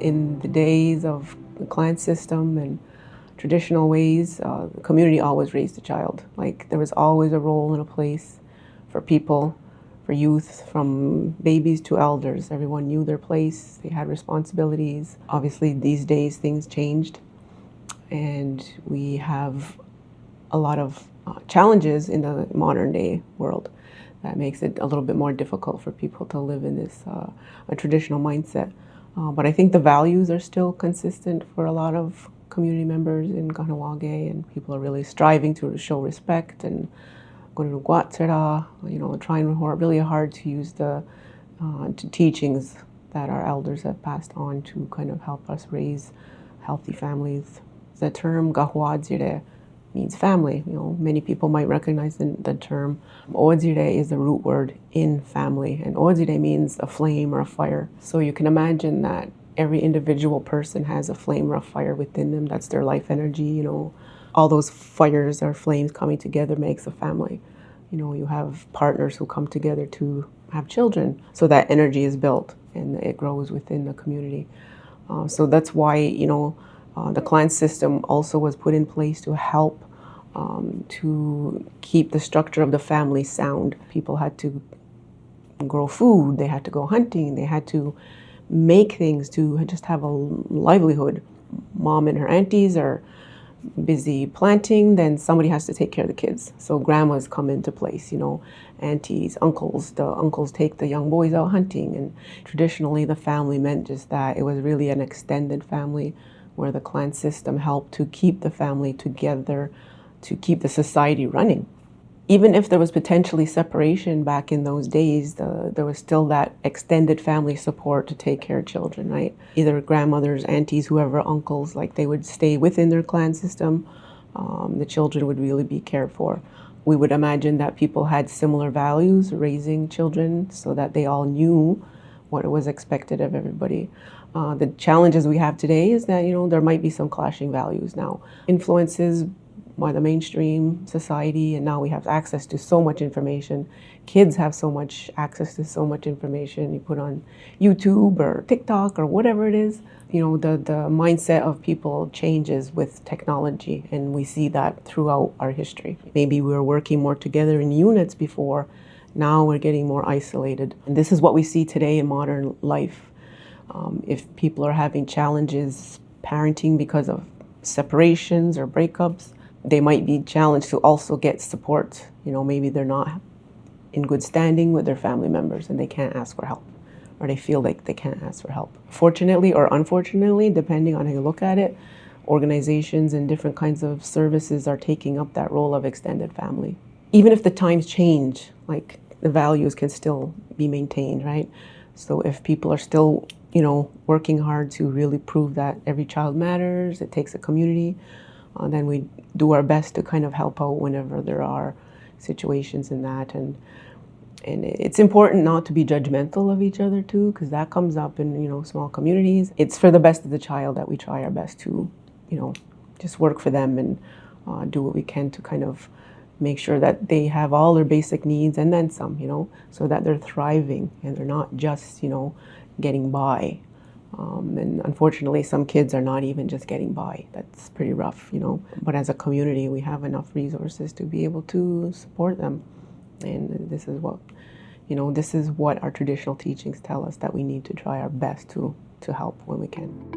In the days of the clan system and traditional ways, the community always raised the child. Like there was always a role and a place for people, for youth, from babies to elders. Everyone knew their place, they had responsibilities. Obviously these days things changed and we have a lot of challenges in the modern day world that makes it a little bit more difficult for people to live in this a traditional mindset. But I think the values are still consistent for a lot of community members in Kahnawake, and people are really striving to show respect and trying really hard to use the teachings that our elders have passed on to kind of help us raise healthy families. The term gahuadzire means family. Many people might recognize the term. Odzire is the root word in family, and odzire means a flame or a fire. So you can imagine that every individual person has a flame or a fire within them. That's their life energy. All those fires or flames coming together makes a family. You have partners who come together to have children, so that energy is built and it grows within the community. So that's why the clan system also was put in place to help to keep the structure of the family sound. People had to grow food, they had to go hunting, they had to make things to just have a livelihood. Mom and her aunties are busy planting, then somebody has to take care of the kids. So grandmas come into place, aunties, uncles. The uncles take the young boys out hunting. And traditionally the family meant just that. It was really an extended family where the clan system helped to keep the family together, to keep the society running. Even if there was potentially separation back in those days, there was still that extended family support to take care of children, right? Either grandmothers, aunties, whoever, uncles, like they would stay within their clan system. The children would really be cared for. We would imagine that people had similar values raising children so that they all knew what was expected of everybody. The challenges we have today is that, there might be some clashing values now. Influences by the mainstream society, and now we have access to so much information. Kids have so much access to so much information. You put on YouTube or TikTok or whatever it is, the mindset of people changes with technology, and we see that throughout our history. Maybe we were working more together in units before, now we're getting more isolated. And this is what we see today in modern life. If people are having challenges parenting because of separations or breakups, they might be challenged to also get support. Maybe they're not in good standing with their family members and they can't ask for help, or they feel like they can't ask for help. Fortunately or unfortunately, depending on how you look at it, organizations and different kinds of services are taking up that role of extended family. Even if the times change, like the values can still be maintained, right? So if people are still, working hard to really prove that every child matters, it takes a community, then we do our best to kind of help out whenever there are situations in that. And it's important not to be judgmental of each other too, because that comes up in, small communities. It's for the best of the child that we try our best to, just work for them and do what we can to kind of make sure that they have all their basic needs and then some, so that they're thriving and they're not just, getting by. And unfortunately, some kids are not even just getting by. That's pretty rough, But as a community, we have enough resources to be able to support them. And this is what our traditional teachings tell us, that we need to try our best to help when we can.